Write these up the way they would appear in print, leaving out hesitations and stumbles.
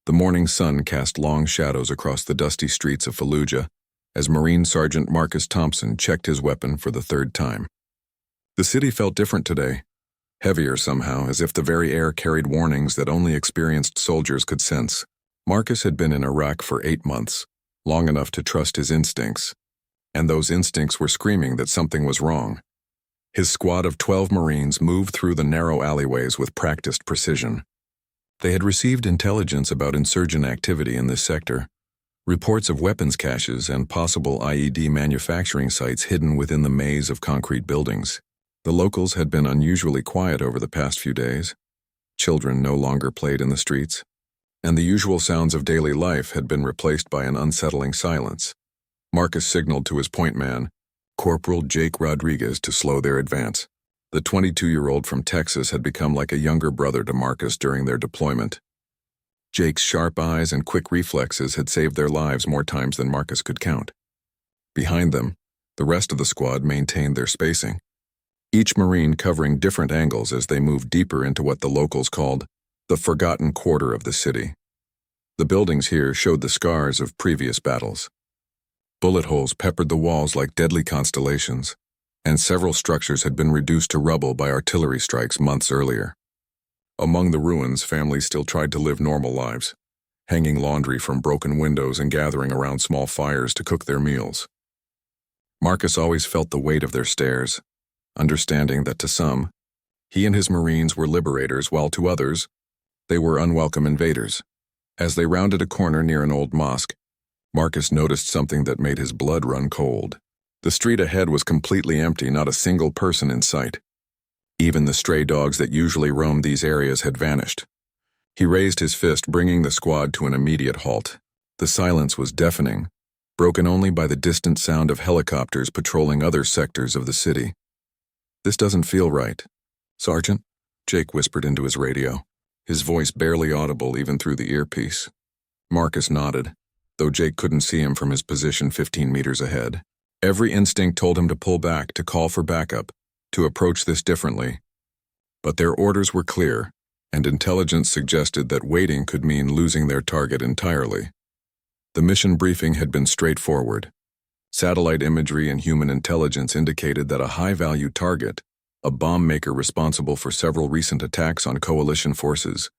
The morning sun cast long shadows across the dusty streets of Fallujah as Marine Sergeant Marcus Thompson checked his weapon for the third time. The city felt different today, heavier somehow, as if the very air carried warnings that only experienced soldiers could sense. Marcus had been in Iraq for 8 months, long enough to trust his instincts, and those instincts were screaming that something was wrong. His squad of 12 Marines moved through the narrow alleyways with practiced precision. They had received intelligence about insurgent activity in this sector, reports of weapons caches and possible IED manufacturing sites hidden within the maze of concrete buildings. The locals had been unusually quiet over the past few days. Children no longer played in the streets, and the usual sounds of daily life had been replaced by an unsettling silence. Marcus signaled to his point man, Corporal Jake Rodriguez, to slow their advance. The 22-year-old from Texas had become like a younger brother to Marcus during their deployment. Jake's sharp eyes and quick reflexes had saved their lives more times than Marcus could count. Behind them, the rest of the squad maintained their spacing, each Marine covering different angles as they moved deeper into what the locals called the forgotten quarter of the city. The buildings here showed the scars of previous battles. Bullet holes peppered the walls like deadly constellations, and several structures had been reduced to rubble by artillery strikes months earlier. Among the ruins, families still tried to live normal lives, hanging laundry from broken windows and gathering around small fires to cook their meals. Marcus always felt the weight of their stares, understanding that to some, he and his Marines were liberators, while to others, they were unwelcome invaders. As they rounded a corner near an old mosque, Marcus noticed something that made his blood run cold. The street ahead was completely empty, not a single person in sight. Even the stray dogs that usually roamed these areas had vanished. He raised his fist, bringing the squad to an immediate halt. The silence was deafening, broken only by the distant sound of helicopters patrolling other sectors of the city. "This doesn't feel right, Sergeant," Jake whispered into his radio, his voice barely audible even through the earpiece. Marcus nodded, though Jake couldn't see him from his position 15 meters ahead. Every instinct told him to pull back, to call for backup, to approach this differently. But their orders were clear, and intelligence suggested that waiting could mean losing their target entirely. The mission briefing had been straightforward. Satellite imagery and human intelligence indicated that a high-value target, a bomb maker responsible for several recent attacks on coalition forces,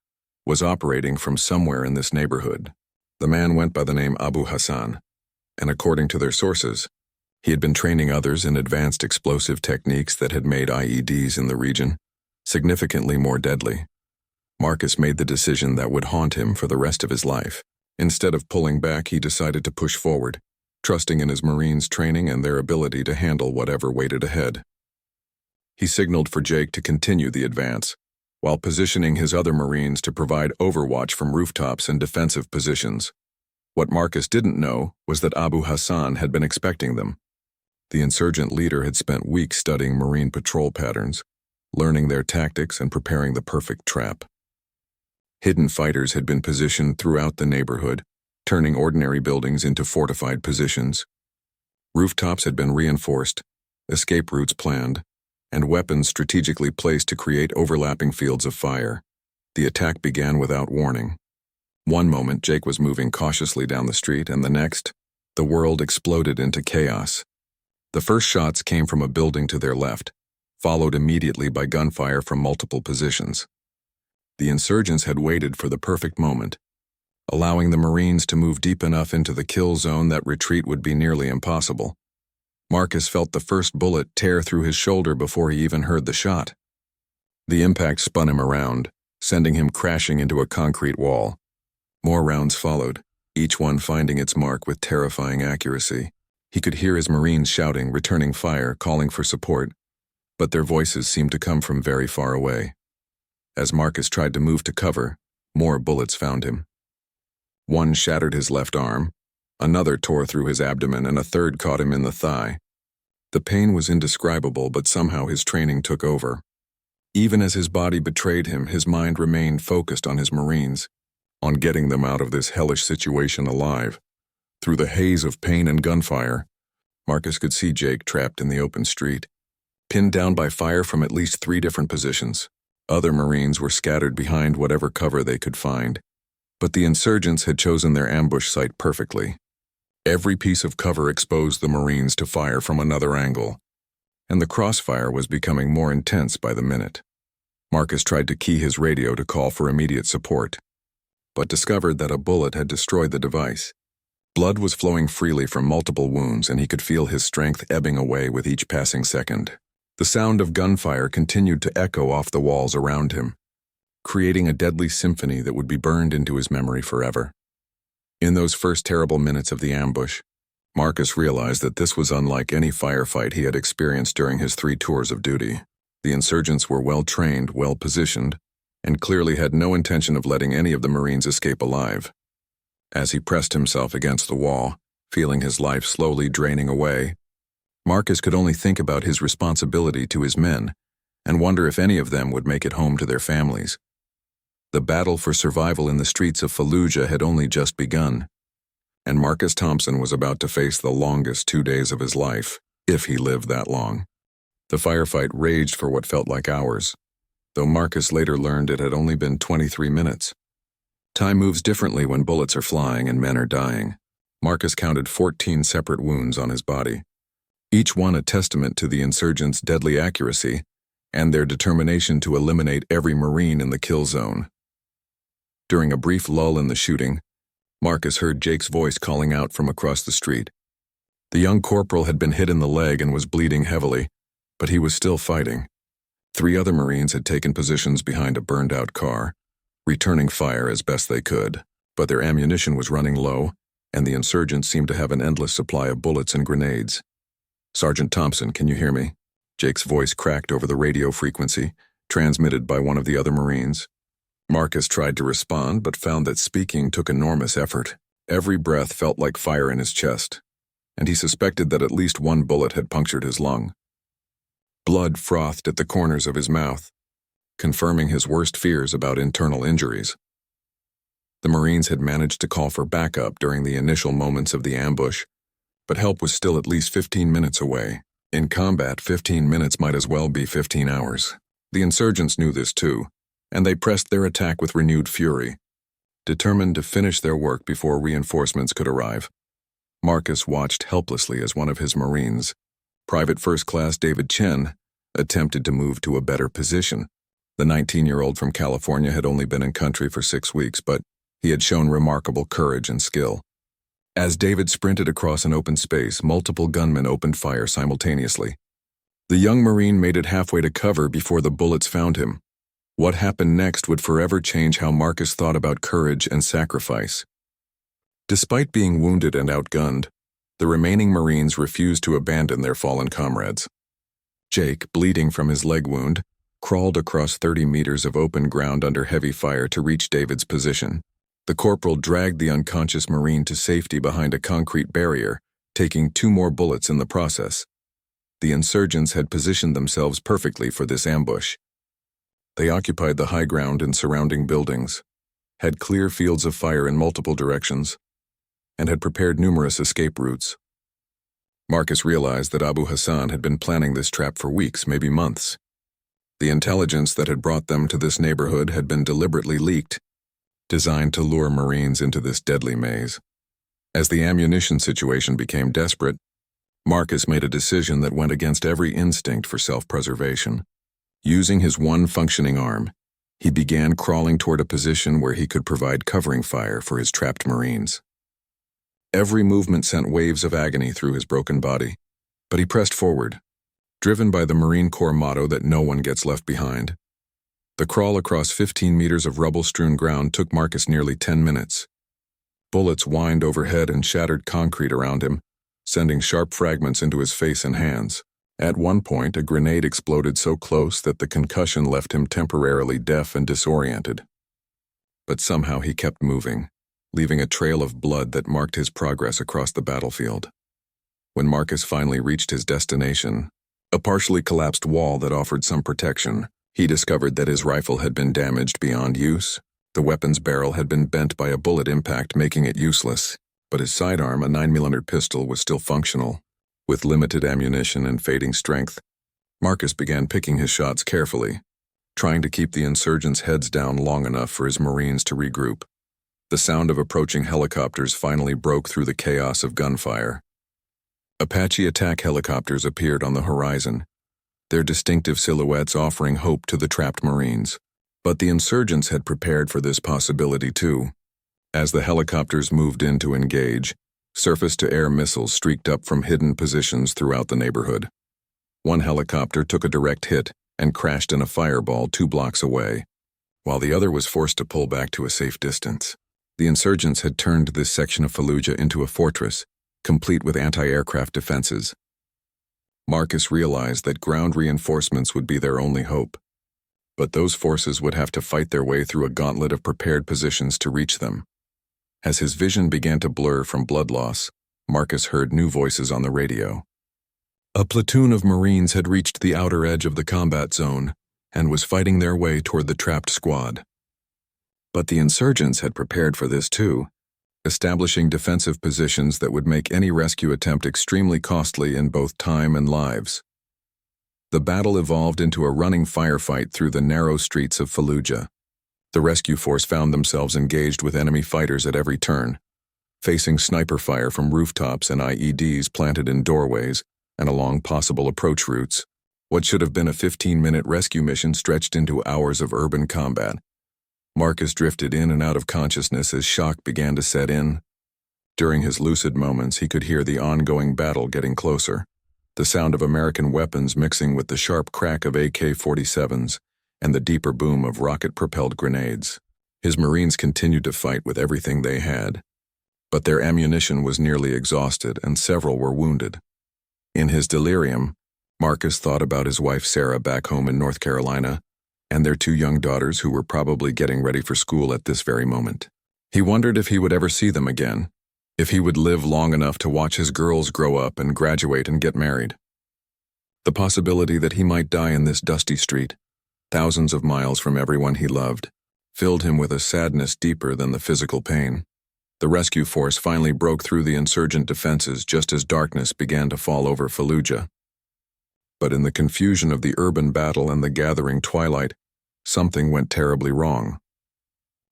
was operating from somewhere in this neighborhood. The man went by the name Abu Hassan, and according to their sources, he had been training others in advanced explosive techniques that had made IEDs in the region significantly more deadly. Marcus made the decision that would haunt him for the rest of his life. Instead of pulling back, he decided to push forward, trusting in his Marines' training and their ability to handle whatever waited ahead. He signaled for Jake to continue the advance, while positioning his other Marines to provide overwatch from rooftops and defensive positions. What Marcus didn't know was that Abu Hassan had been expecting them. The insurgent leader had spent weeks studying Marine patrol patterns, learning their tactics and preparing the perfect trap. Hidden fighters had been positioned throughout the neighborhood, turning ordinary buildings into fortified positions. Rooftops had been reinforced, escape routes planned, and weapons strategically placed to create overlapping fields of fire. The attack began without warning. One moment, Jake was moving cautiously down the street, and the next, the world exploded into chaos. The first shots came from a building to their left, followed immediately by gunfire from multiple positions. The insurgents had waited for the perfect moment, allowing the Marines to move deep enough into the kill zone that retreat would be nearly impossible. Marcus felt the first bullet tear through his shoulder before he even heard the shot. The impact spun him around, sending him crashing into a concrete wall. More rounds followed, each one finding its mark with terrifying accuracy. He could hear his Marines shouting, returning fire, calling for support, but their voices seemed to come from very far away. As Marcus tried to move to cover, more bullets found him. One shattered his left arm, another tore through his abdomen, and a third caught him in the thigh. The pain was indescribable, but somehow his training took over. Even as his body betrayed him, his mind remained focused on his Marines, on getting them out of this hellish situation alive. Through the haze of pain and gunfire, Marcus could see Jake trapped in the open street, pinned down by fire from at least 3 different positions. Other Marines were scattered behind whatever cover they could find, But the insurgents had chosen their ambush site perfectly. Every piece of cover exposed the Marines to fire from another angle, and the crossfire was becoming more intense by the minute. Marcus tried to key his radio to call for immediate support, but discovered that a bullet had destroyed the device. Blood was flowing freely from multiple wounds, and he could feel his strength ebbing away with each passing second. The sound of gunfire continued to echo off the walls around him, creating a deadly symphony that would be burned into his memory forever. In those first terrible minutes of the ambush, Marcus realized that this was unlike any firefight he had experienced during his 3 tours of duty. The insurgents were well-trained, well-positioned, and clearly had no intention of letting any of the Marines escape alive. As he pressed himself against the wall, feeling his life slowly draining away, Marcus could only think about his responsibility to his men and wonder if any of them would make it home to their families. The battle for survival in the streets of Fallujah had only just begun, and Marcus Thompson was about to face the longest 2 days of his life, if he lived that long. The firefight raged for what felt like hours, though Marcus later learned it had only been 23 minutes. Time moves differently when bullets are flying and men are dying. Marcus counted 14 separate wounds on his body, each one a testament to the insurgents' deadly accuracy and their determination to eliminate every Marine in the kill zone. During a brief lull in the shooting, Marcus heard Jake's voice calling out from across the street. The young corporal had been hit in the leg and was bleeding heavily, but he was still fighting. 3 other Marines had taken positions behind a burned-out car, returning fire as best they could, but their ammunition was running low, and the insurgents seemed to have an endless supply of bullets and grenades. "Sergeant Thompson, can you hear me?" Jake's voice cracked over the radio frequency, transmitted by one of the other Marines. Marcus tried to respond, but found that speaking took enormous effort. Every breath felt like fire in his chest, and he suspected that at least one bullet had punctured his lung. Blood frothed at the corners of his mouth, confirming his worst fears about internal injuries. The Marines had managed to call for backup during the initial moments of the ambush, but help was still at least 15 minutes away. In combat, 15 minutes might as well be 15 hours. The insurgents knew this too, and they pressed their attack with renewed fury, determined to finish their work before reinforcements could arrive. Marcus watched helplessly as one of his Marines, Private First Class David Chen, attempted to move to a better position. The 19-year-old from California had only been in country for 6 weeks, but he had shown remarkable courage and skill. As David sprinted across an open space, multiple gunmen opened fire simultaneously. The young Marine made it halfway to cover before the bullets found him. What happened next would forever change how Marcus thought about courage and sacrifice. Despite being wounded and outgunned, the remaining Marines refused to abandon their fallen comrades. Jake, bleeding from his leg wound, crawled across 30 meters of open ground under heavy fire to reach David's position. The corporal dragged the unconscious Marine to safety behind a concrete barrier, taking 2 more bullets in the process. The insurgents had positioned themselves perfectly for this ambush. They occupied the high ground and surrounding buildings, had clear fields of fire in multiple directions, and had prepared numerous escape routes. Marcus realized that Abu Hassan had been planning this trap for weeks, maybe months. The intelligence that had brought them to this neighborhood had been deliberately leaked, designed to lure Marines into this deadly maze. As the ammunition situation became desperate, Marcus made a decision that went against every instinct for self-preservation. Using his one functioning arm, he began crawling toward a position where he could provide covering fire for his trapped Marines. Every movement sent waves of agony through his broken body, but he pressed forward, driven by the Marine Corps motto that no one gets left behind. The crawl across 15 meters of rubble-strewn ground took Marcus nearly 10 minutes. Bullets whined overhead and shattered concrete around him, sending sharp fragments into his face and hands. At one point, a grenade exploded so close that the concussion left him temporarily deaf and disoriented. But somehow he kept moving, leaving a trail of blood that marked his progress across the battlefield. When Marcus finally reached his destination, a partially collapsed wall that offered some protection, he discovered that his rifle had been damaged beyond use. The weapon's barrel had been bent by a bullet impact, making it useless, but his sidearm, a 9mm pistol, was still functional. With limited ammunition and fading strength, Marcus began picking his shots carefully, trying to keep the insurgents' heads down long enough for his Marines to regroup. The sound of approaching helicopters finally broke through the chaos of gunfire. Apache attack helicopters appeared on the horizon, their distinctive silhouettes offering hope to the trapped Marines. But the insurgents had prepared for this possibility too. As the helicopters moved in to engage, surface-to-air missiles streaked up from hidden positions throughout the neighborhood. One helicopter took a direct hit and crashed in a fireball 2 blocks away, while the other was forced to pull back to a safe distance. The insurgents had turned this section of Fallujah into a fortress, complete with anti-aircraft defenses. Marcus realized that ground reinforcements would be their only hope. But those forces would have to fight their way through a gauntlet of prepared positions to reach them. As his vision began to blur from blood loss, Marcus heard new voices on the radio. A platoon of Marines had reached the outer edge of the combat zone and was fighting their way toward the trapped squad. But the insurgents had prepared for this too, establishing defensive positions that would make any rescue attempt extremely costly in both time and lives. The battle evolved into a running firefight through the narrow streets of Fallujah. The rescue force found themselves engaged with enemy fighters at every turn, facing sniper fire from rooftops and IEDs planted in doorways and along possible approach routes. What should have been a 15-minute rescue mission stretched into hours of urban combat. Marcus drifted in and out of consciousness as shock began to set in. During his lucid moments, he could hear the ongoing battle getting closer, the sound of American weapons mixing with the sharp crack of AK-47s and the deeper boom of rocket-propelled grenades. His Marines continued to fight with everything they had, but their ammunition was nearly exhausted and several were wounded. In his delirium, Marcus thought about his wife Sarah back home in North Carolina and their 2 young daughters who were probably getting ready for school at this very moment. He wondered if he would ever see them again, if he would live long enough to watch his girls grow up and graduate and get married. The possibility that he might die in this dusty street, thousands of miles from everyone he loved, filled him with a sadness deeper than the physical pain. The rescue force finally broke through the insurgent defenses just as darkness began to fall over Fallujah. But in the confusion of the urban battle and the gathering twilight, something went terribly wrong.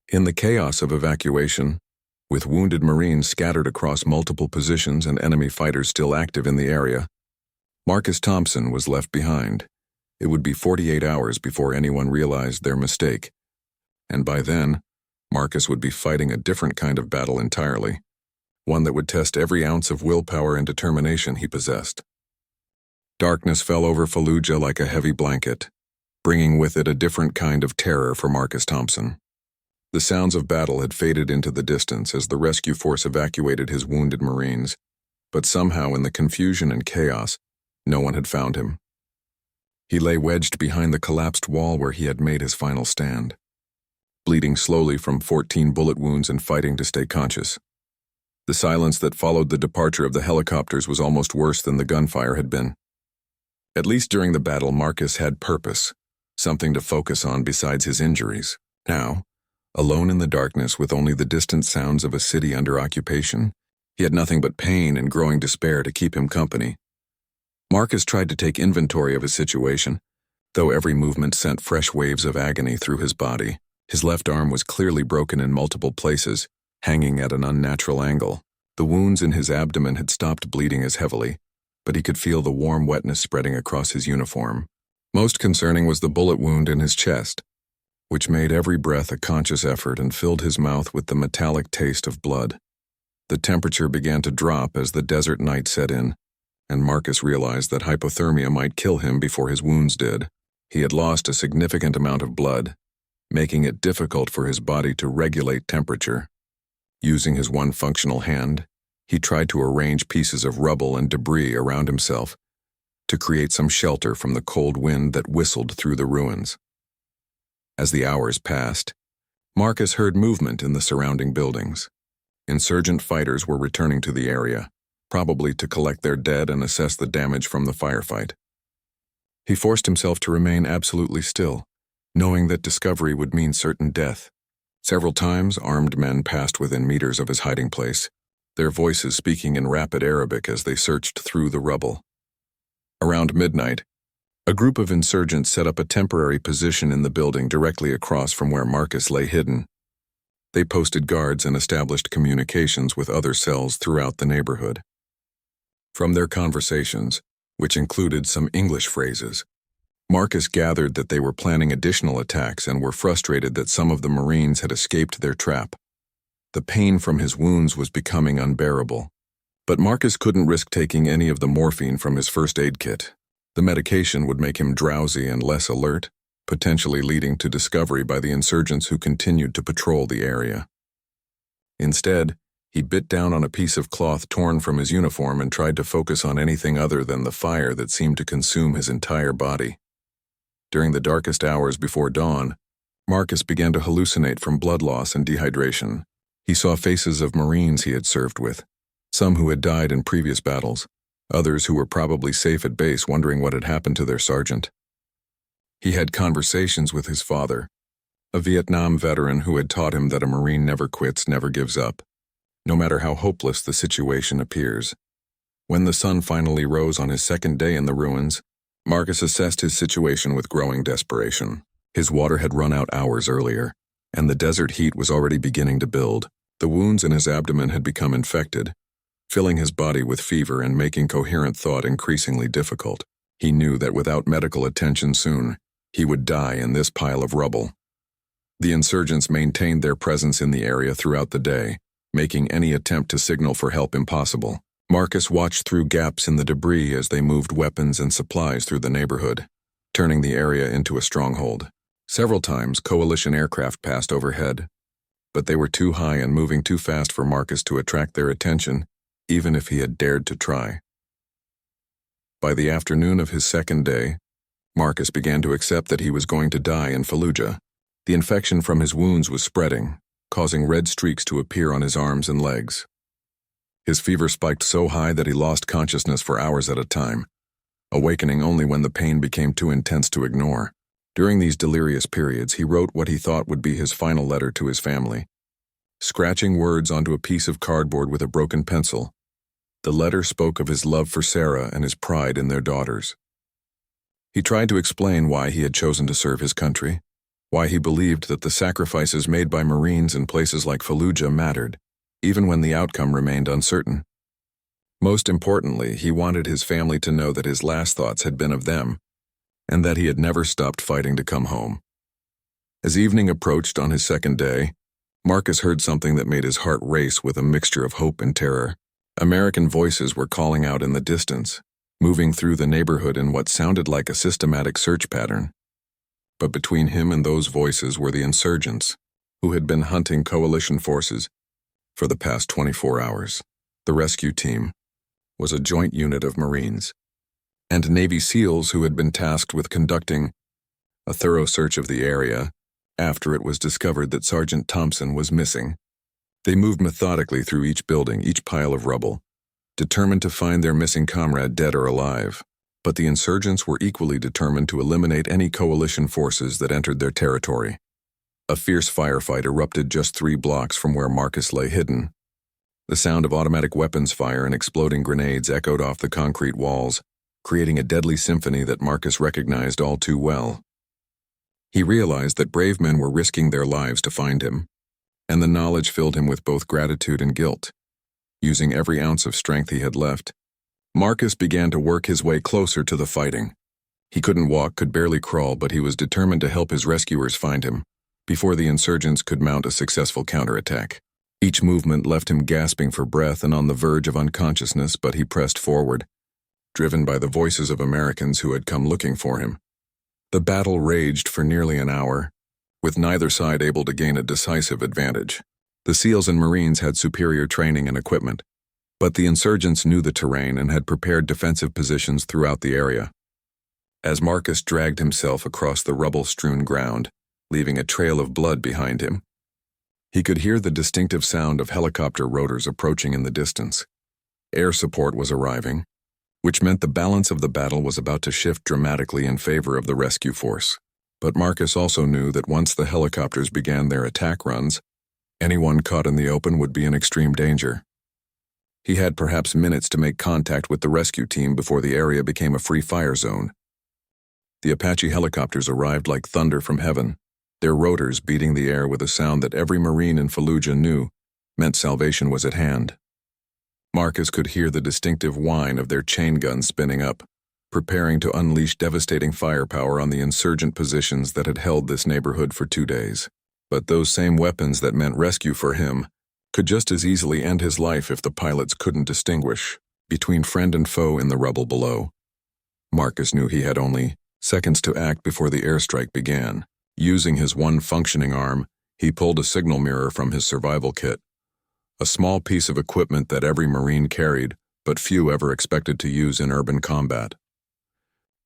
In the chaos of evacuation, with wounded Marines scattered across multiple positions and enemy fighters still active in the area, Marcus Thompson was left behind. It would be 48 hours before anyone realized their mistake, and by then, Marcus would be fighting a different kind of battle entirely, one that would test every ounce of willpower and determination he possessed. Darkness fell over Fallujah like a heavy blanket, bringing with it a different kind of terror for Marcus Thompson. The sounds of battle had faded into the distance as the rescue force evacuated his wounded Marines, but somehow in the confusion and chaos, no one had found him. He lay wedged behind the collapsed wall where he had made his final stand, bleeding slowly from 14 bullet wounds and fighting to stay conscious. The silence that followed the departure of the helicopters was almost worse than the gunfire had been. At least during the battle, Marcus had purpose, something to focus on besides his injuries. Now, alone in the darkness with only the distant sounds of a city under occupation, he had nothing but pain and growing despair to keep him company. Marcus tried to take inventory of his situation, though every movement sent fresh waves of agony through his body. His left arm was clearly broken in multiple places, hanging at an unnatural angle. The wounds in his abdomen had stopped bleeding as heavily, but he could feel the warm wetness spreading across his uniform. Most concerning was the bullet wound in his chest, which made every breath a conscious effort and filled his mouth with the metallic taste of blood. The temperature began to drop as the desert night set in, and Marcus realized that hypothermia might kill him before his wounds did. He had lost a significant amount of blood, making it difficult for his body to regulate temperature. Using his one functional hand, he tried to arrange pieces of rubble and debris around himself to create some shelter from the cold wind that whistled through the ruins. As the hours passed, Marcus heard movement in the surrounding buildings. Insurgent fighters were returning to the area, probably to collect their dead and assess the damage from the firefight. He forced himself to remain absolutely still, knowing that discovery would mean certain death. Several times, armed men passed within meters of his hiding place, their voices speaking in rapid Arabic as they searched through the rubble. Around midnight, a group of insurgents set up a temporary position in the building directly across from where Marcus lay hidden. They posted guards and established communications with other cells throughout the neighborhood. From their conversations, which included some English phrases, Marcus gathered that they were planning additional attacks and were frustrated that some of the Marines had escaped their trap. The pain from his wounds was becoming unbearable. But Marcus couldn't risk taking any of the morphine from his first aid kit. The medication would make him drowsy and less alert, potentially leading to discovery by the insurgents who continued to patrol the area. Instead, he bit down on a piece of cloth torn from his uniform and tried to focus on anything other than the fire that seemed to consume his entire body. During the darkest hours before dawn, Marcus began to hallucinate from blood loss and dehydration. He saw faces of Marines he had served with, some who had died in previous battles, others who were probably safe at base wondering what had happened to their sergeant. He had conversations with his father, a Vietnam veteran who had taught him that a Marine never quits, never gives up, no matter how hopeless the situation appears. When the sun finally rose on his second day in the ruins, Marcus assessed his situation with growing desperation. His water had run out hours earlier, and the desert heat was already beginning to build. The wounds in his abdomen had become infected, filling his body with fever and making coherent thought increasingly difficult. He knew that without medical attention soon, he would die in this pile of rubble. The insurgents maintained their presence in the area throughout the day, making any attempt to signal for help impossible. Marcus watched through gaps in the debris as they moved weapons and supplies through the neighborhood, turning the area into a stronghold. Several times, coalition aircraft passed overhead, but they were too high and moving too fast for Marcus to attract their attention, even if he had dared to try. By the afternoon of his second day, Marcus began to accept that he was going to die in Fallujah. The infection from his wounds was spreading, causing red streaks to appear on his arms and legs. His fever spiked so high that he lost consciousness for hours at a time, awakening only when the pain became too intense to ignore. During these delirious periods, he wrote what he thought would be his final letter to his family. Scratching words onto a piece of cardboard with a broken pencil, the letter spoke of his love for Sarah and his pride in their daughters. He tried to explain why he had chosen to serve his country, why he believed that the sacrifices made by Marines in places like Fallujah mattered, even when the outcome remained uncertain. Most importantly, he wanted his family to know that his last thoughts had been of them, and that he had never stopped fighting to come home. As evening approached on his second day, Marcus heard something that made his heart race with a mixture of hope and terror. American voices were calling out in the distance, moving through the neighborhood in what sounded like a systematic search pattern. But between him and those voices were the insurgents, who had been hunting coalition forces for the past 24 hours. The rescue team was a joint unit of Marines and Navy SEALs who had been tasked with conducting a thorough search of the area after it was discovered that Sergeant Thompson was missing. They moved methodically through each building, each pile of rubble, determined to find their missing comrade dead or alive. But the insurgents were equally determined to eliminate any coalition forces that entered their territory. A fierce firefight erupted just 3 blocks from where Marcus lay hidden. The sound of automatic weapons fire and exploding grenades echoed off the concrete walls, creating a deadly symphony that Marcus recognized all too well. He realized that brave men were risking their lives to find him, and the knowledge filled him with both gratitude and guilt. Using every ounce of strength he had left, Marcus began to work his way closer to the fighting. He couldn't walk, could barely crawl, but he was determined to help his rescuers find him before the insurgents could mount a successful counterattack. Each movement left him gasping for breath and on the verge of unconsciousness, but he pressed forward, driven by the voices of Americans who had come looking for him. The battle raged for nearly an hour, with neither side able to gain a decisive advantage. The SEALs and Marines had superior training and equipment, but the insurgents knew the terrain and had prepared defensive positions throughout the area. As Marcus dragged himself across the rubble-strewn ground, leaving a trail of blood behind him, he could hear the distinctive sound of helicopter rotors approaching in the distance. Air support was arriving, which meant the balance of the battle was about to shift dramatically in favor of the rescue force. But Marcus also knew that once the helicopters began their attack runs, anyone caught in the open would be in extreme danger. He had perhaps minutes to make contact with the rescue team before the area became a free fire zone. The Apache helicopters arrived like thunder from heaven, their rotors beating the air with a sound that every Marine in Fallujah knew meant salvation was at hand. Marcus could hear the distinctive whine of their chain guns spinning up, preparing to unleash devastating firepower on the insurgent positions that had held this neighborhood for 2 days. But those same weapons that meant rescue for him could just as easily end his life if the pilots couldn't distinguish between friend and foe in the rubble below. Marcus knew he had only seconds to act before the airstrike began. Using his one functioning arm, he pulled a signal mirror from his survival kit, a small piece of equipment that every Marine carried, but few ever expected to use in urban combat.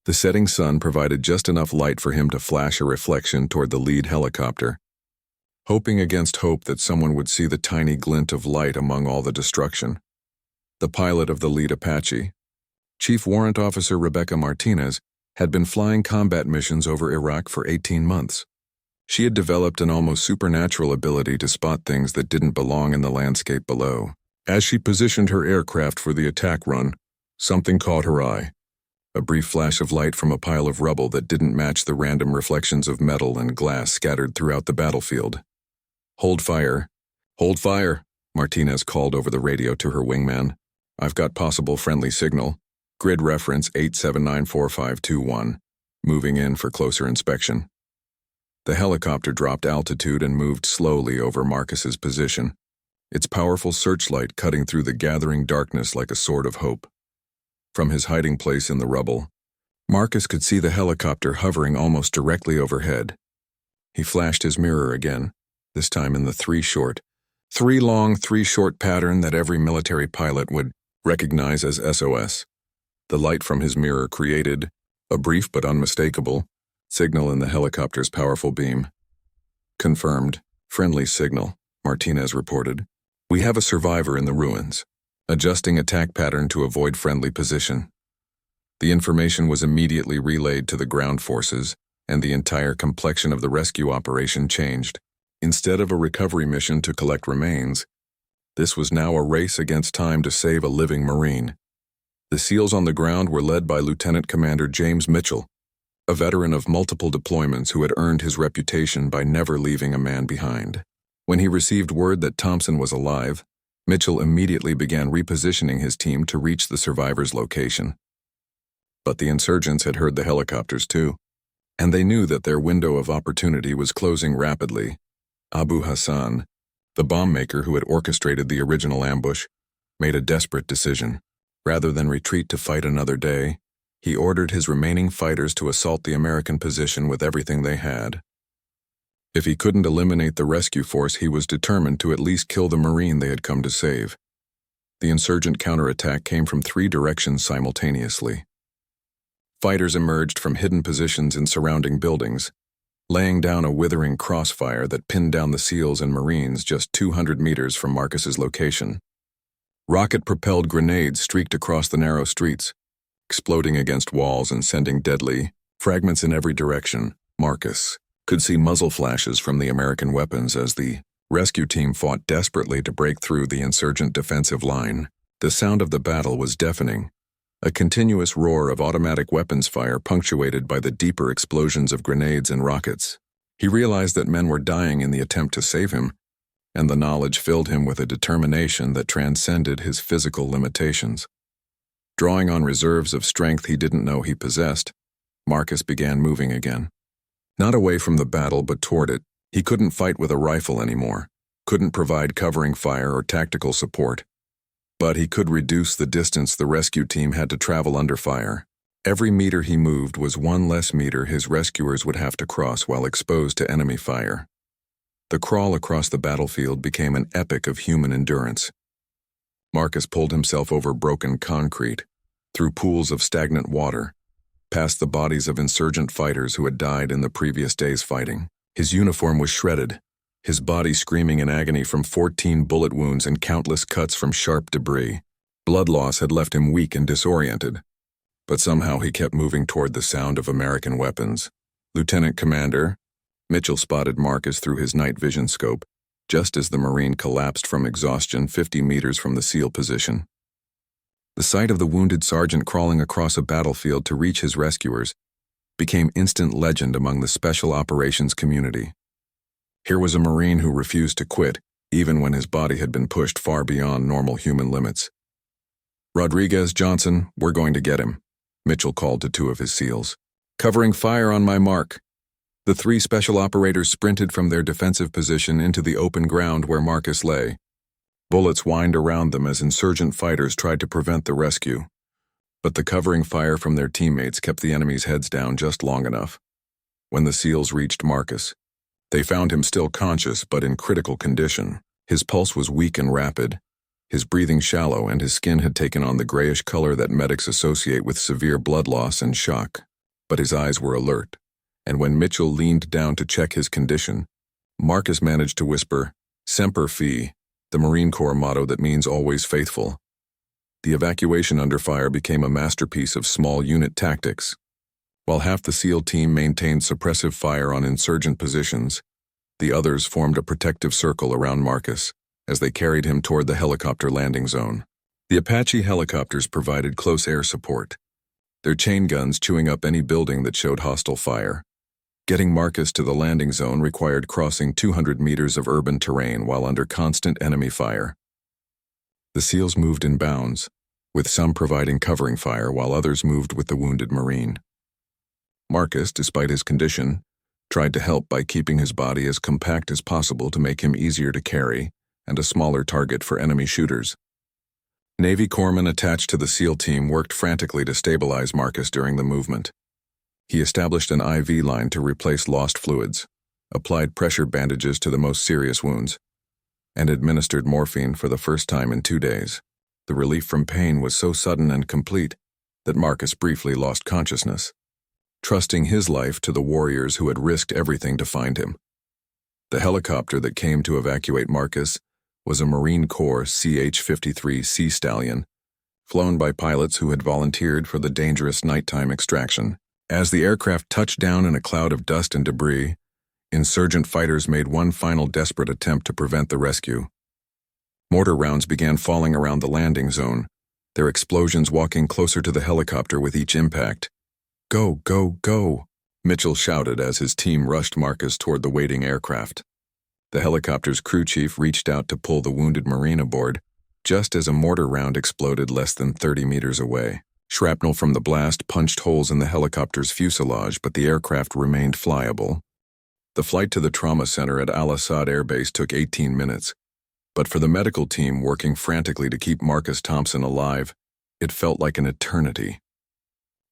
The setting sun provided just enough light for him to flash a reflection toward the lead helicopter, hoping against hope that someone would see the tiny glint of light among all the destruction. The pilot of the lead Apache, Chief Warrant Officer Rebecca Martinez, had been flying combat missions over Iraq for 18 months. She had developed an almost supernatural ability to spot things that didn't belong in the landscape below. As she positioned her aircraft for the attack run, something caught her eye. A brief flash of light from a pile of rubble that didn't match the random reflections of metal and glass scattered throughout the battlefield. "Hold fire. Hold fire," Martinez called over the radio to her wingman. "I've got possible friendly signal. Grid reference 8794521. Moving in for closer inspection." The helicopter dropped altitude and moved slowly over Marcus's position, its powerful searchlight cutting through the gathering darkness like a sword of hope. From his hiding place in the rubble, Marcus could see the helicopter hovering almost directly overhead. He flashed his mirror again, this time in the 3 long, 3 short pattern that every military pilot would recognize as SOS. The light from his mirror created a brief but unmistakable signal in the helicopter's powerful beam. "Confirmed. Friendly signal," Martinez reported. "We have a survivor in the ruins, adjusting attack pattern to avoid friendly position." The information was immediately relayed to the ground forces, and the entire complexion of the rescue operation changed. Instead of a recovery mission to collect remains, this was now a race against time to save a living Marine. The SEALs on the ground were led by Lieutenant Commander James Mitchell, a veteran of multiple deployments who had earned his reputation by never leaving a man behind. When he received word that Thompson was alive, Mitchell immediately began repositioning his team to reach the survivor's location. But the insurgents had heard the helicopters too, and they knew that their window of opportunity was closing rapidly. Abu Hassan, the bomb maker who had orchestrated the original ambush, made a desperate decision. Rather than retreat to fight another day, he ordered his remaining fighters to assault the American position with everything they had. If he couldn't eliminate the rescue force, he was determined to at least kill the Marine they had come to save. The insurgent counterattack came from 3 directions simultaneously. Fighters emerged from hidden positions in surrounding buildings, laying down a withering crossfire that pinned down the SEALs and Marines just 200 meters from Marcus's location. Rocket-propelled grenades streaked across the narrow streets, exploding against walls and sending deadly fragments in every direction. Marcus could see muzzle flashes from the American weapons as the rescue team fought desperately to break through the insurgent defensive line. The sound of the battle was deafening, a continuous roar of automatic weapons fire punctuated by the deeper explosions of grenades and rockets. He realized that men were dying in the attempt to save him, and the knowledge filled him with a determination that transcended his physical limitations. Drawing on reserves of strength he didn't know he possessed, Marcus began moving again. Not away from the battle, but toward it. He couldn't fight with a rifle anymore, couldn't provide covering fire or tactical support. But he could reduce the distance the rescue team had to travel under fire. Every meter he moved was one less meter his rescuers would have to cross while exposed to enemy fire. The crawl across the battlefield became an epic of human endurance. Marcus pulled himself over broken concrete, through pools of stagnant water, past the bodies of insurgent fighters who had died in the previous day's fighting. His uniform was shredded, his body screaming in agony from 14 bullet wounds and countless cuts from sharp debris. Blood loss had left him weak and disoriented, but somehow he kept moving toward the sound of American weapons. Lieutenant Commander Mitchell spotted Marcus through his night vision scope, just as the Marine collapsed from exhaustion 50 meters from the SEAL position. The sight of the wounded sergeant crawling across a battlefield to reach his rescuers became instant legend among the special operations community. Here was a Marine who refused to quit, even when his body had been pushed far beyond normal human limits. "Rodriguez, Johnson, we're going to get him," Mitchell called to two of his SEALs. "Covering fire on my mark." The three special operators sprinted from their defensive position into the open ground where Marcus lay. Bullets whined around them as insurgent fighters tried to prevent the rescue. But the covering fire from their teammates kept the enemy's heads down just long enough. When the SEALs reached Marcus, they found him still conscious but in critical condition. His pulse was weak and rapid, his breathing shallow, and his skin had taken on the grayish color that medics associate with severe blood loss and shock. But his eyes were alert, and when Mitchell leaned down to check his condition, Marcus managed to whisper, "Semper Fi," the Marine Corps motto that means always faithful. The evacuation under fire became a masterpiece of small unit tactics. While half the SEAL team maintained suppressive fire on insurgent positions, the others formed a protective circle around Marcus as they carried him toward the helicopter landing zone. The Apache helicopters provided close air support, their chain guns chewing up any building that showed hostile fire. Getting Marcus to the landing zone required crossing 200 meters of urban terrain while under constant enemy fire. The SEALs moved in bounds, with some providing covering fire while others moved with the wounded Marine. Marcus, despite his condition, tried to help by keeping his body as compact as possible to make him easier to carry and a smaller target for enemy shooters. Navy corpsmen attached to the SEAL team worked frantically to stabilize Marcus during the movement. He established an IV line to replace lost fluids, applied pressure bandages to the most serious wounds, and administered morphine for the first time in 2 days. The relief from pain was so sudden and complete that Marcus briefly lost consciousness, trusting his life to the warriors who had risked everything to find him. The helicopter that came to evacuate Marcus was a Marine Corps CH-53 Sea Stallion, flown by pilots who had volunteered for the dangerous nighttime extraction. As the aircraft touched down in a cloud of dust and debris, insurgent fighters made one final desperate attempt to prevent the rescue. Mortar rounds began falling around the landing zone, their explosions walking closer to the helicopter with each impact. "Go, go, go," Mitchell shouted as his team rushed Marcus toward the waiting aircraft. The helicopter's crew chief reached out to pull the wounded Marine aboard, just as a mortar round exploded less than 30 meters away. Shrapnel from the blast punched holes in the helicopter's fuselage, but the aircraft remained flyable. The flight to the trauma center at Al-Assad Air Base took 18 minutes, but for the medical team working frantically to keep Marcus Thompson alive, it felt like an eternity.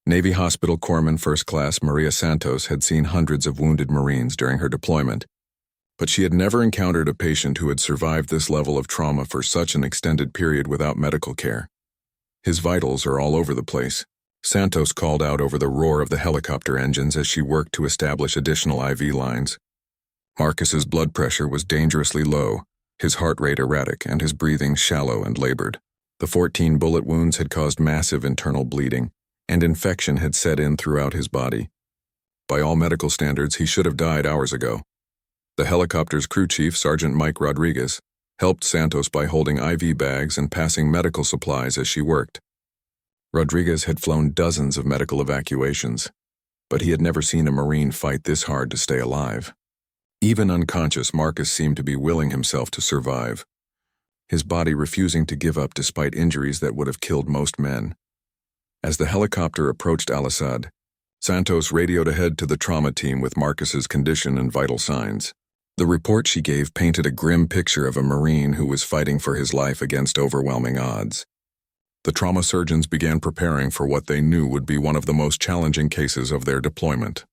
Navy Hospital Corpsman First Class Maria Santos had seen hundreds of wounded Marines during her deployment, but she had never encountered a patient who had survived this level of trauma for such an extended period without medical care. "His vitals are all over the place," Santos called out over the roar of the helicopter engines as she worked to establish additional IV lines. Marcus's blood pressure was dangerously low, his heart rate erratic, and his breathing shallow and labored. The 14 bullet wounds had caused massive internal bleeding, and infection had set in throughout his body. By all medical standards, he should have died hours ago. The helicopter's crew chief, Sergeant Mike Rodriguez, helped Santos by holding IV bags and passing medical supplies as she worked. Rodriguez had flown dozens of medical evacuations, but he had never seen a Marine fight this hard to stay alive. Even unconscious, Marcus seemed to be willing himself to survive, his body refusing to give up despite injuries that would have killed most men. As the helicopter approached Al-Assad, Santos radioed ahead to the trauma team with Marcus's condition and vital signs. The report she gave painted a grim picture of a Marine who was fighting for his life against overwhelming odds. The trauma surgeons began preparing for what they knew would be one of the most challenging cases of their deployment.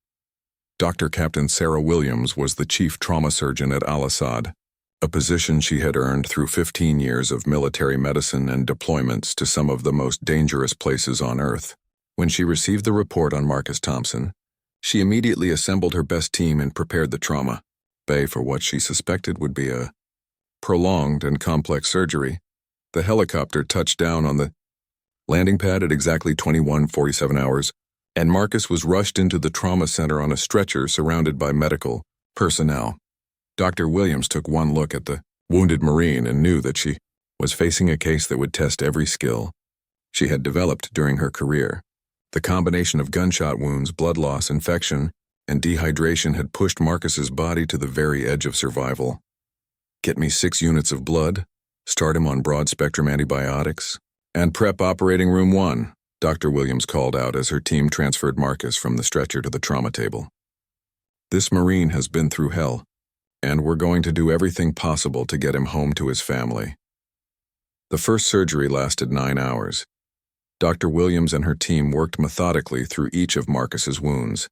Dr. Captain Sarah Williams was the chief trauma surgeon at Al-Assad, a position she had earned through 15 years of military medicine and deployments to some of the most dangerous places on Earth. When she received the report on Marcus Thompson, she immediately assembled her best team and prepared the trauma bay for what she suspected would be a prolonged and complex surgery. The helicopter touched down on the landing pad at exactly 21:47 hours, and Marcus was rushed into the trauma center on a stretcher surrounded by medical personnel. Dr. Williams took one look at the wounded Marine and knew that she was facing a case that would test every skill she had developed during her career. The combination of gunshot wounds, blood loss, infection, and dehydration had pushed Marcus's body to the very edge of survival. Get me 6 units of blood, start him on broad-spectrum antibiotics, and prep operating room 1, Dr. Williams called out as her team transferred Marcus from the stretcher to the trauma table. This Marine has been through hell, and we're going to do everything possible to get him home to his family. The first surgery lasted 9 hours. Dr. Williams and her team worked methodically through each of Marcus's wounds,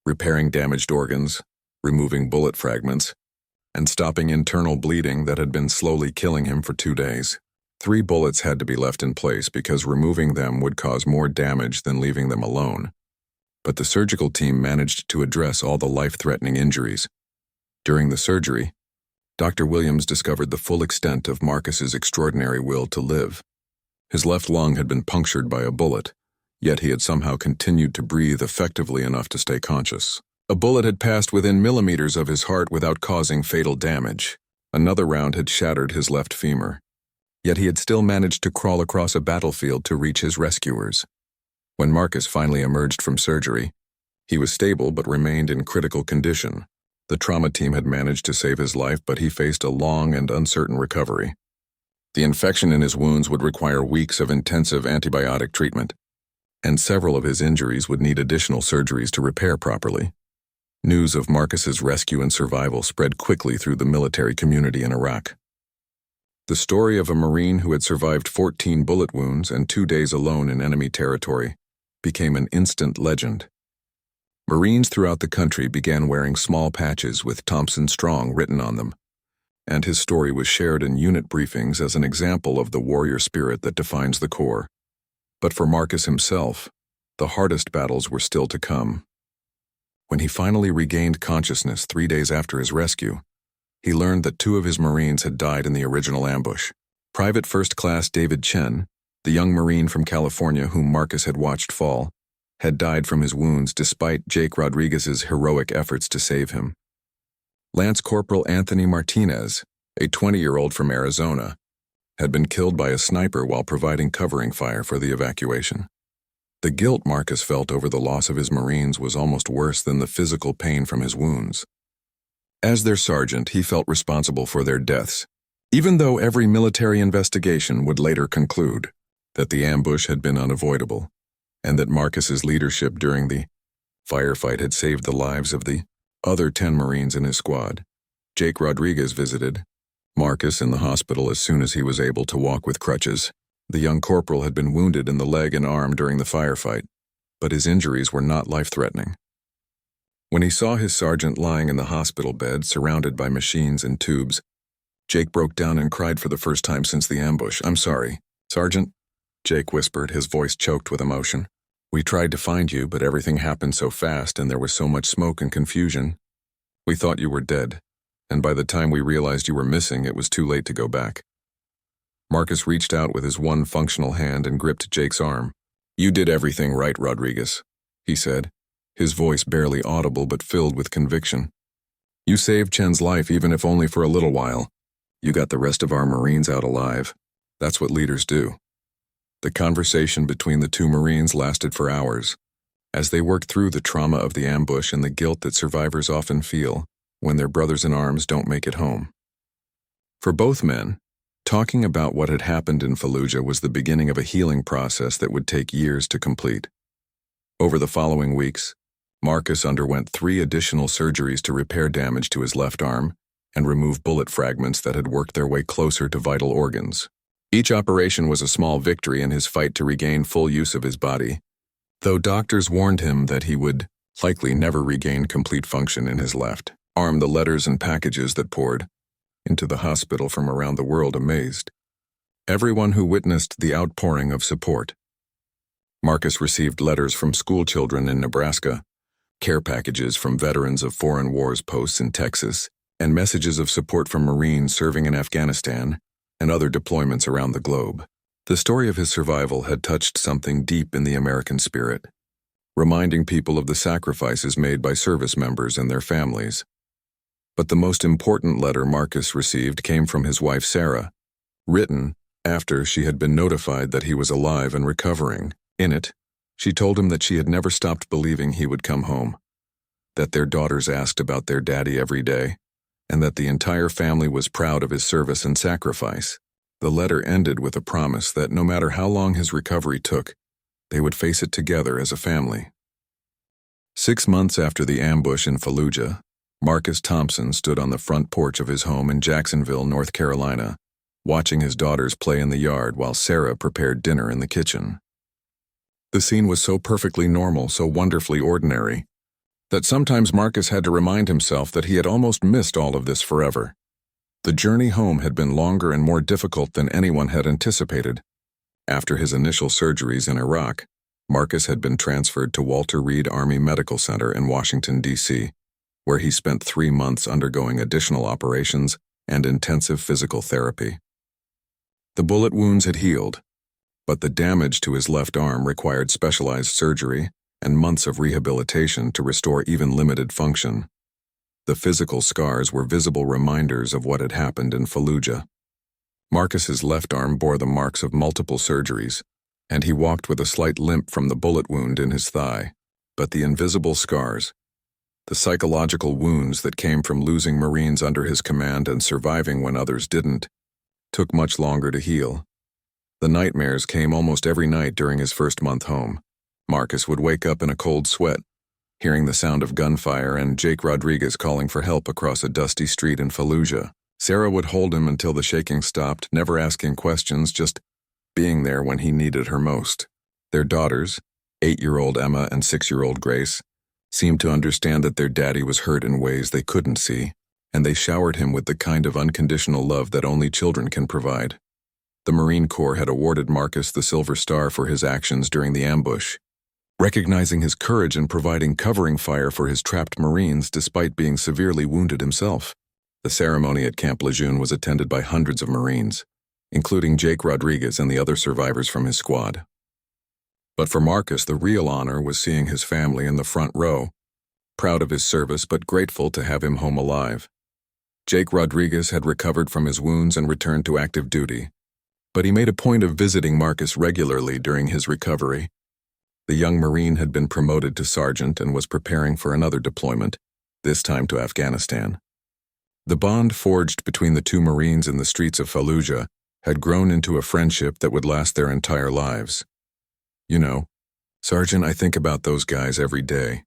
repairing damaged organs, removing bullet fragments, and stopping internal bleeding that had been slowly killing him for 2 days. 3 bullets had to be left in place because removing them would cause more damage than leaving them alone. But the surgical team managed to address all the life-threatening injuries. During the surgery, Dr. Williams discovered the full extent of Marcus's extraordinary will to live. His left lung had been punctured by a bullet, yet he had somehow continued to breathe effectively enough to stay conscious. A bullet had passed within millimeters of his heart without causing fatal damage. Another round had shattered his left femur. Yet he had still managed to crawl across a battlefield to reach his rescuers. When Marcus finally emerged from surgery, he was stable but remained in critical condition. The trauma team had managed to save his life, but he faced a long and uncertain recovery. The infection in his wounds would require weeks of intensive antibiotic treatment, and several of his injuries would need additional surgeries to repair properly. News of Marcus's rescue and survival spread quickly through the military community in Iraq. The story of a Marine who had survived 14 bullet wounds and 2 days alone in enemy territory became an instant legend. Marines throughout the country began wearing small patches with Thompson Strong written on them, and his story was shared in unit briefings as an example of the warrior spirit that defines the Corps. But for Marcus himself, the hardest battles were still to come. When he finally regained consciousness 3 days after his rescue, he learned that 2 of his Marines had died in the original ambush. Private First Class David Chen, the young Marine from California whom Marcus had watched fall, had died from his wounds despite Jake Rodriguez's heroic efforts to save him. Lance Corporal Anthony Martinez, a 20-year-old from Arizona, had been killed by a sniper while providing covering fire for the evacuation. The guilt Marcus felt over the loss of his Marines was almost worse than the physical pain from his wounds. As their sergeant, he felt responsible for their deaths, even though every military investigation would later conclude that the ambush had been unavoidable, and that Marcus's leadership during the firefight had saved the lives of the other 10 Marines in his squad. Jake Rodriguez visited Marcus in the hospital as soon as he was able to walk with crutches. The young corporal had been wounded in the leg and arm during the firefight, but his injuries were not life-threatening. When he saw his sergeant lying in the hospital bed surrounded by machines and tubes, Jake broke down and cried for the first time since the ambush. "I'm sorry, Sergeant," Jake whispered, his voice choked with emotion. "We tried to find you, but everything happened so fast and there was so much smoke and confusion. We thought you were dead, and by the time we realized you were missing, it was too late to go back." Marcus reached out with his one functional hand and gripped Jake's arm. "You did everything right, Rodriguez," he said, his voice barely audible but filled with conviction. "You saved Chen's life, even if only for a little while. You got the rest of our Marines out alive. That's what leaders do." The conversation between the 2 Marines lasted for hours, as they worked through the trauma of the ambush and the guilt that survivors often feel when their brothers in arms don't make it home. For both men, talking about what had happened in Fallujah was the beginning of a healing process that would take years to complete. Over the following weeks, Marcus underwent 3 additional surgeries to repair damage to his left arm and remove bullet fragments that had worked their way closer to vital organs. Each operation was a small victory in his fight to regain full use of his body, though doctors warned him that he would likely never regain complete function in his left arm. The letters and packages that poured into the hospital from around the world amazed everyone who witnessed the outpouring of support. Marcus received letters from school children in Nebraska, care packages from veterans of foreign wars posts in Texas, and messages of support from Marines serving in Afghanistan and other deployments around the globe. The story of his survival had touched something deep in the American spirit, reminding people of the sacrifices made by service members and their families. But the most important letter Marcus received came from his wife Sarah, written after she had been notified that he was alive and recovering. In it, she told him that she had never stopped believing he would come home. that their daughters asked about their daddy every day, and that the entire family was proud of his service and sacrifice. The letter ended with a promise that no matter how long his recovery took, they would face it together as a family. 6 months after the ambush in Fallujah, Marcus Thompson stood on the front porch of his home in Jacksonville, North Carolina, watching his daughters play in the yard while Sarah prepared dinner in the kitchen. The scene was so perfectly normal, so wonderfully ordinary, that sometimes Marcus had to remind himself that he had almost missed all of this forever. The journey home had been longer and more difficult than anyone had anticipated. After his initial surgeries in Iraq, Marcus had been transferred to Walter Reed Army Medical Center in Washington, D.C., where he spent 3 months undergoing additional operations and intensive physical therapy. The bullet wounds had healed, but the damage to his left arm required specialized surgery and months of rehabilitation to restore even limited function. The physical scars were visible reminders of what had happened in Fallujah. Marcus's left arm bore the marks of multiple surgeries, and he walked with a slight limp from the bullet wound in his thigh. But the invisible scars, the psychological wounds that came from losing Marines under his command and surviving when others didn't, took much longer to heal. The nightmares came almost every night during his first month home. Marcus would wake up in a cold sweat, hearing the sound of gunfire and Jake Rodriguez calling for help across a dusty street in Fallujah. Sarah would hold him until the shaking stopped, never asking questions, just being there when he needed her most. Their daughters, 8-year-old Emma and 6-year-old Grace, seemed to understand that their daddy was hurt in ways they couldn't see, and they showered him with the kind of unconditional love that only children can provide. The Marine Corps had awarded Marcus the Silver Star for his actions during the ambush, recognizing his courage in providing covering fire for his trapped Marines despite being severely wounded himself. The ceremony at Camp Lejeune was attended by hundreds of Marines, including Jake Rodriguez and the other survivors from his squad. But for Marcus, the real honor was seeing his family in the front row, proud of his service but grateful to have him home alive. Jake Rodriguez had recovered from his wounds and returned to active duty, but he made a point of visiting Marcus regularly during his recovery. The young Marine had been promoted to sergeant and was preparing for another deployment, this time to Afghanistan. The bond forged between the two Marines in the streets of Fallujah had grown into a friendship that would last their entire lives. "You know, Sergeant, I think about those guys every day,"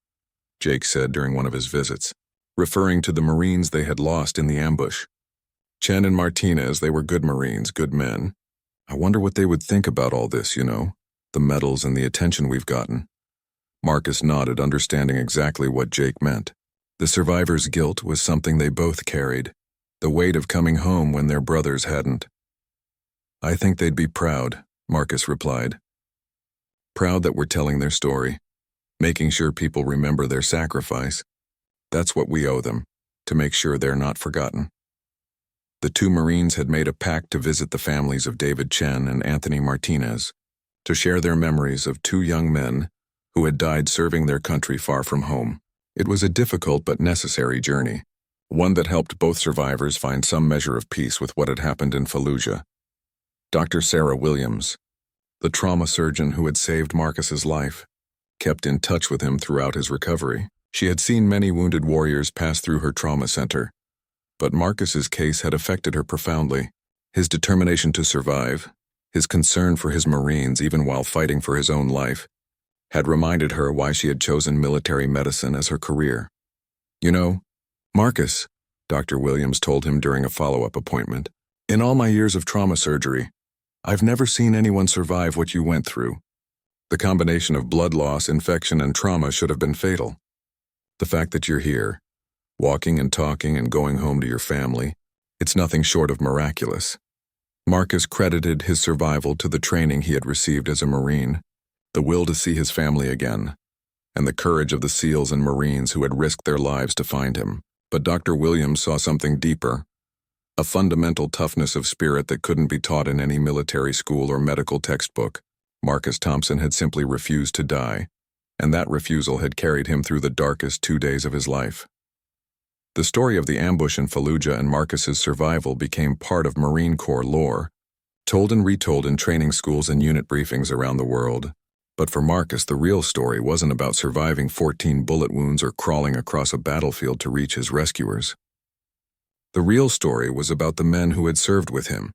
Jake said during one of his visits, referring to the Marines they had lost in the ambush. "Chen and Martinez, they were good Marines, good men. I wonder what they would think about all this, the medals and the attention we've gotten." Marcus nodded, understanding exactly what Jake meant. The survivors' guilt was something they both carried, the weight of coming home when their brothers hadn't. "I think they'd be proud," Marcus replied. "Proud that we're telling their story, making sure people remember their sacrifice. That's what we owe them, to make sure they're not forgotten." The two Marines had made a pact to visit the families of David Chen and Anthony Martinez, to share their memories of two young men who had died serving their country far from home. It was a difficult but necessary journey, one that helped both survivors find some measure of peace with what had happened in Fallujah. Dr. Sarah Williams, the trauma surgeon who had saved Marcus's life, kept in touch with him throughout his recovery. She had seen many wounded warriors pass through her trauma center, but Marcus's case had affected her profoundly. His determination to survive, his concern for his Marines even while fighting for his own life, had reminded her why she had chosen military medicine as her career. "Marcus," Dr. Williams told him during a follow-up appointment, "in all my years of trauma surgery, I've never seen anyone survive what you went through. The combination of blood loss, infection, and trauma should have been fatal. The fact that you're here, walking and talking and going home to your family, it's nothing short of miraculous." Marcus credited his survival to the training he had received as a Marine, the will to see his family again, and the courage of the SEALs and Marines who had risked their lives to find him. But Dr. Williams saw something deeper, a fundamental toughness of spirit that couldn't be taught in any military school or medical textbook. Marcus Thompson had simply refused to die, and that refusal had carried him through the darkest 2 days of his life. The story of the ambush in Fallujah and Marcus's survival became part of Marine Corps lore, told and retold in training schools and unit briefings around the world. But for Marcus, the real story wasn't about surviving 14 bullet wounds or crawling across a battlefield to reach his rescuers. The real story was about the men who had served with him,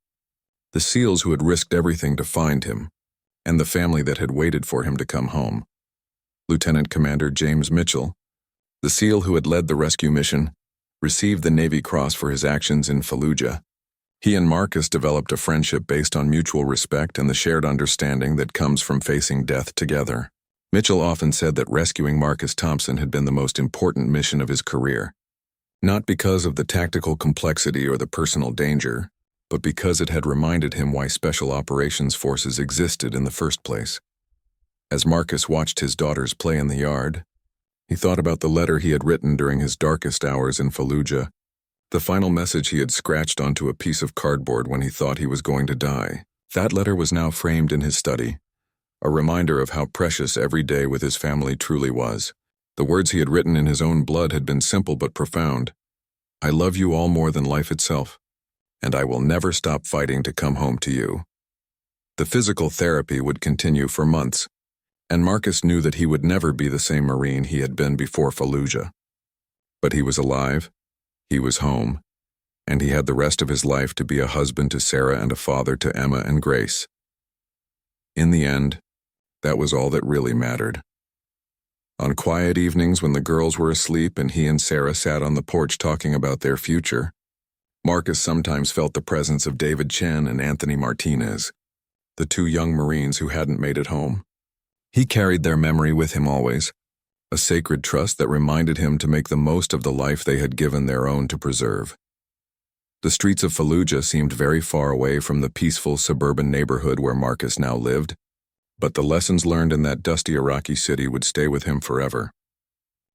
the SEALs who had risked everything to find him, and the family that had waited for him to come home. Lieutenant Commander James Mitchell, the SEAL who had led the rescue mission, received the Navy Cross for his actions in Fallujah. He and Marcus developed a friendship based on mutual respect and the shared understanding that comes from facing death together. Mitchell often said that rescuing Marcus Thompson had been the most important mission of his career, not because of the tactical complexity or the personal danger, but because it had reminded him why Special Operations Forces existed in the first place. As Marcus watched his daughters play in the yard, he thought about the letter he had written during his darkest hours in Fallujah, the final message he had scratched onto a piece of cardboard when he thought he was going to die. That letter was now framed in his study, a reminder of how precious every day with his family truly was. The words he had written in his own blood had been simple but profound. I love you all more than life itself, and I will never stop fighting to come home to you. The physical therapy would continue for months, and Marcus knew that he would never be the same Marine he had been before Fallujah. But he was alive, he was home, and he had the rest of his life to be a husband to Sarah and a father to Emma and Grace. In the end, that was all that really mattered. On quiet evenings when the girls were asleep and he and Sarah sat on the porch talking about their future, Marcus sometimes felt the presence of David Chen and Anthony Martinez, the two young Marines who hadn't made it home. He carried their memory with him always, a sacred trust that reminded him to make the most of the life they had given their own to preserve. The streets of Fallujah seemed very far away from the peaceful suburban neighborhood where Marcus now lived, but the lessons learned in that dusty Iraqi city would stay with him forever.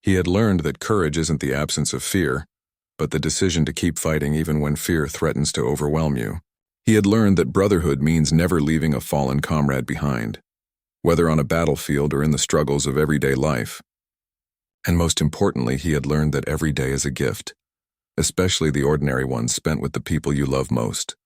He had learned that courage isn't the absence of fear, but the decision to keep fighting even when fear threatens to overwhelm you. He had learned that brotherhood means never leaving a fallen comrade behind, whether on a battlefield or in the struggles of everyday life. And most importantly, he had learned that every day is a gift, especially the ordinary ones spent with the people you love most.